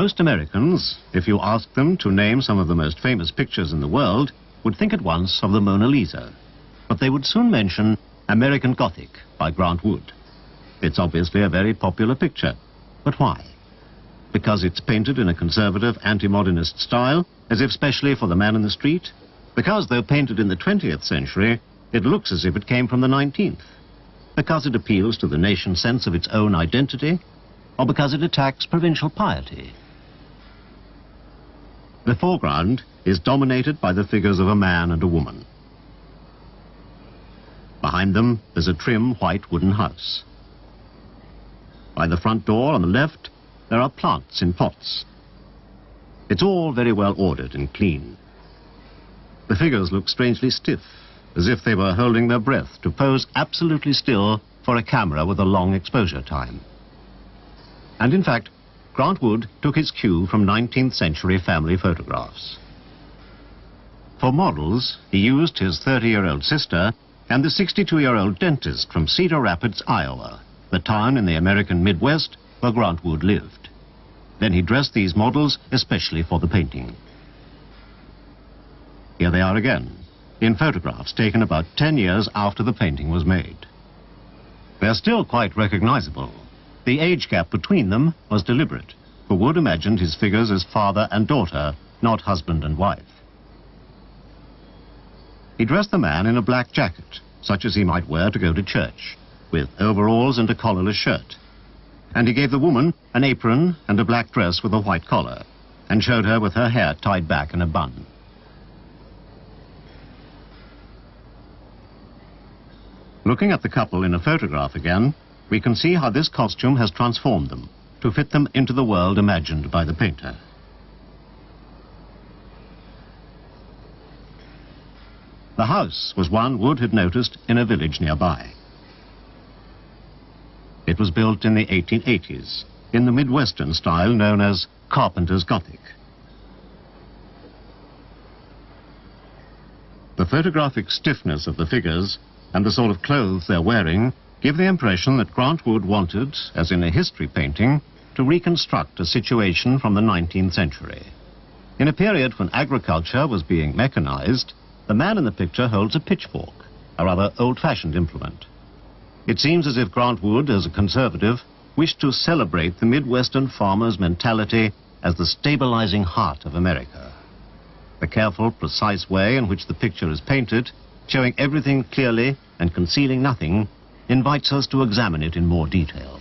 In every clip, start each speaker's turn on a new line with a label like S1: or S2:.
S1: Most Americans, if you ask them to name some of the most famous pictures in the world, would think at once of the Mona Lisa. But they would soon mention American Gothic by Grant Wood. It's obviously a very popular picture. But why? Because it's painted in a conservative, anti-modernist style, as if specially for the man in the street? Because, though painted in the 20th century, it looks as if it came from the 19th? Because it appeals to the nation's sense of its own identity? Or because it attacks provincial piety? The foreground is dominated by the figures of a man and a woman. Behind them, there's a trim white wooden house. By the front door on the left, there are plants in pots. It's all very well ordered and clean. The figures look strangely stiff, as if they were holding their breath to pose absolutely still for a camera with a long exposure time. And in fact, Grant Wood took his cue from 19th century family photographs. For models, he used his 30-year-old sister and the 62-year-old dentist from Cedar Rapids, Iowa, the town in the American Midwest where Grant Wood lived. Then he dressed these models especially for the painting. Here they are again, in photographs taken about 10 years after the painting was made. They're still quite recognizable. The age gap between them was deliberate, for Wood imagined his figures as father and daughter, not husband and wife. He dressed the man in a black jacket, such as he might wear to go to church, with overalls and a collarless shirt. And he gave the woman an apron and a black dress with a white collar, and showed her with her hair tied back in a bun. Looking at the couple in a photograph again, we can see how this costume has transformed them to fit them into the world imagined by the painter. The house was one Wood had noticed in a village nearby. It was built in the 1880s, in the Midwestern style known as Carpenter's Gothic. The photographic stiffness of the figures and the sort of clothes they're wearing give the impression that Grant Wood wanted, as in a history painting, to reconstruct a situation from the 19th century. In a period when agriculture was being mechanized, the man in the picture holds a pitchfork, a rather old-fashioned implement. It seems as if Grant Wood, as a conservative, wished to celebrate the Midwestern farmer's mentality as the stabilizing heart of America. The careful, precise way in which the picture is painted, showing everything clearly and concealing nothing, invites us to examine it in more detail.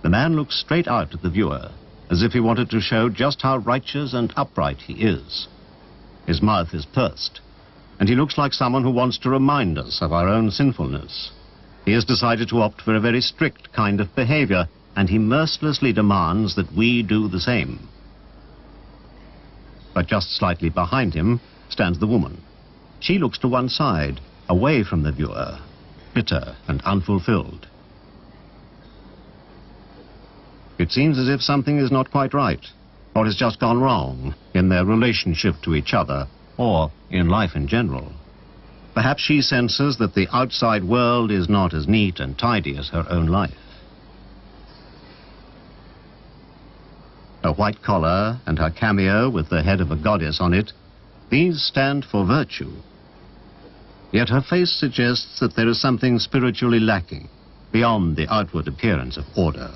S1: The man looks straight out at the viewer, as if he wanted to show just how righteous and upright he is. His mouth is pursed, and he looks like someone who wants to remind us of our own sinfulness. He has decided to opt for a very strict kind of behavior, and he mercilessly demands that we do the same. But just slightly behind him stands the woman. She looks to one side, away from the viewer, bitter and unfulfilled. It seems as if something is not quite right, or has just gone wrong in their relationship to each other, or in life in general. Perhaps she senses that the outside world is not as neat and tidy as her own life. Her white collar and her cameo with the head of a goddess on it, these stand for virtue. Yet her face suggests that there is something spiritually lacking, beyond the outward appearance of order.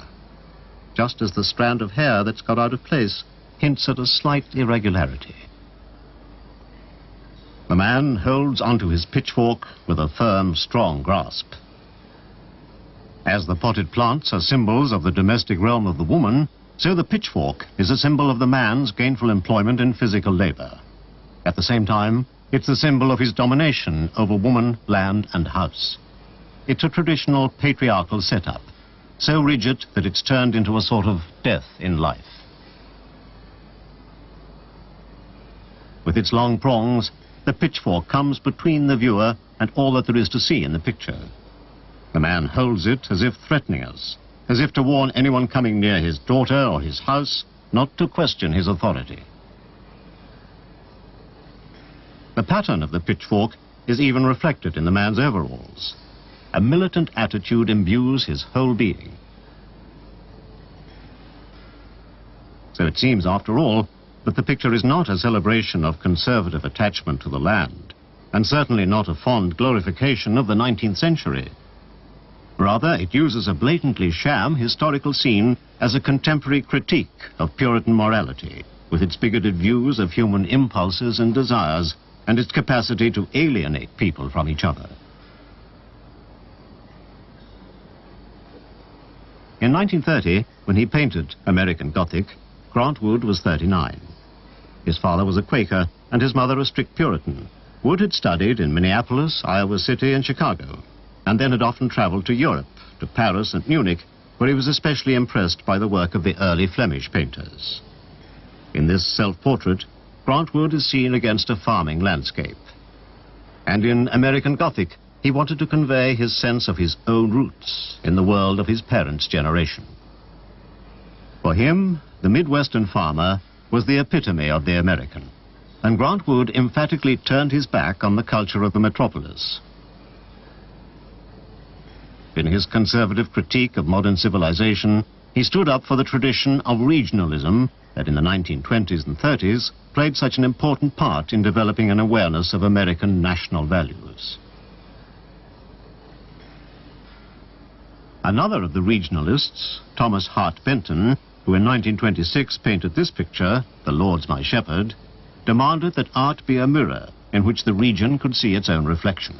S1: Just as the strand of hair that's got out of place hints at a slight irregularity. The man holds onto his pitchfork with a firm, strong grasp. As the potted plants are symbols of the domestic realm of the woman, so the pitchfork is a symbol of the man's gainful employment in physical labor. At the same time, it's the symbol of his domination over woman, land, and house. It's a traditional patriarchal setup, so rigid that it's turned into a sort of death in life. With its long prongs, the pitchfork comes between the viewer and all that there is to see in the picture. The man holds it as if threatening us, as if to warn anyone coming near his daughter or his house not to question his authority. The pattern of the pitchfork is even reflected in the man's overalls. A militant attitude imbues his whole being. So it seems, after all, that the picture is not a celebration of conservative attachment to the land, and certainly not a fond glorification of the 19th century. Rather, it uses a blatantly sham historical scene as a contemporary critique of Puritan morality, with its bigoted views of human impulses and desires, and its capacity to alienate people from each other. In 1930, when he painted American Gothic, Grant Wood was 39. His father was a Quaker and his mother a strict Puritan. Wood had studied in Minneapolis, Iowa City, and Chicago, and then had often traveled to Europe, to Paris and Munich, where he was especially impressed by the work of the early Flemish painters. In this self-portrait, Grant Wood is seen against a farming landscape. And in American Gothic, he wanted to convey his sense of his own roots in the world of his parents' generation. For him, the Midwestern farmer was the epitome of the American, and Grant Wood emphatically turned his back on the culture of the metropolis. In his conservative critique of modern civilization, he stood up for the tradition of regionalism that in the 1920s and 30s played such an important part in developing an awareness of American national values. Another of the regionalists, Thomas Hart Benton, who in 1926 painted this picture, "The Lord's My Shepherd," demanded that art be a mirror in which the region could see its own reflection.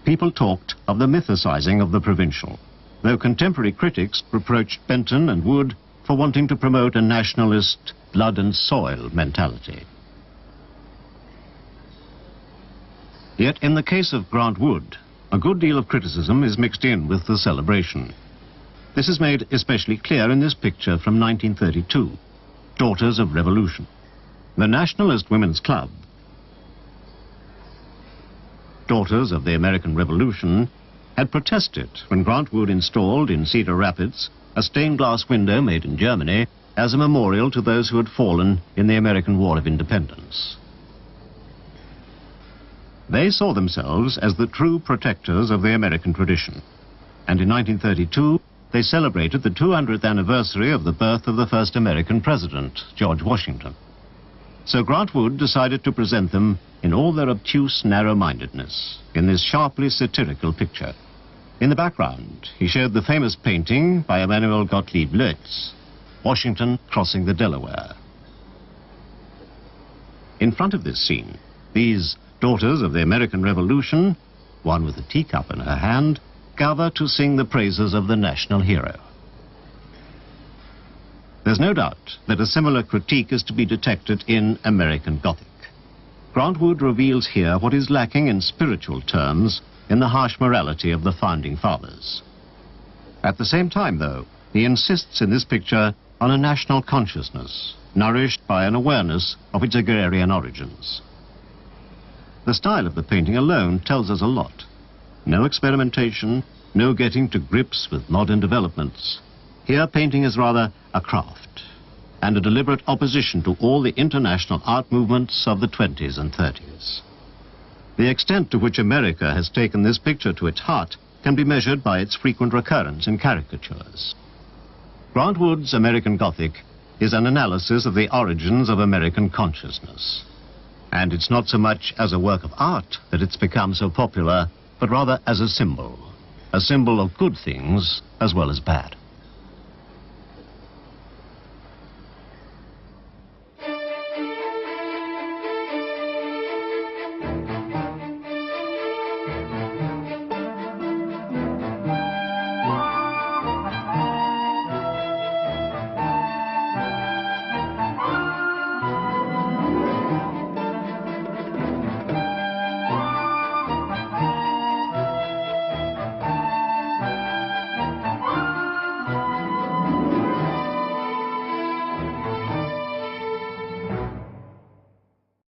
S1: People talked of the mythicizing of the provincial, though contemporary critics reproached Benton and Wood for wanting to promote a nationalist blood and soil mentality. Yet in the case of Grant Wood, a good deal of criticism is mixed in with the celebration. This is made especially clear in this picture from 1932, Daughters of Revolution. The Nationalist Women's Club, Daughters of the American Revolution, had protested when Grant Wood installed in Cedar Rapids a stained glass window made in Germany as a memorial to those who had fallen in the American War of Independence. They saw themselves as the true protectors of the American tradition, and in 1932 they celebrated the 200th anniversary of the birth of the first American president, George Washington. So Grant Wood decided to present them in all their obtuse narrow-mindedness in this sharply satirical picture. In the background, he showed the famous painting by Emmanuel Gottlieb Leutz, Washington Crossing the Delaware. In front of this scene, these Daughters of the American Revolution, one with a teacup in her hand, gather to sing the praises of the national hero. There's no doubt that a similar critique is to be detected in American Gothic. Grant Wood reveals here what is lacking in spiritual terms in the harsh morality of the founding fathers. At the same time, though, he insists in this picture on a national consciousness, nourished by an awareness of its agrarian origins. The style of the painting alone tells us a lot. No experimentation, no getting to grips with modern developments. Here, painting is rather a craft, and a deliberate opposition to all the international art movements of the 20s and 30s. The extent to which America has taken this picture to its heart can be measured by its frequent recurrence in caricatures. Grant Wood's American Gothic is an analysis of the origins of American consciousness. And it's not so much as a work of art that it's become so popular, but rather as a symbol of good things as well as bad.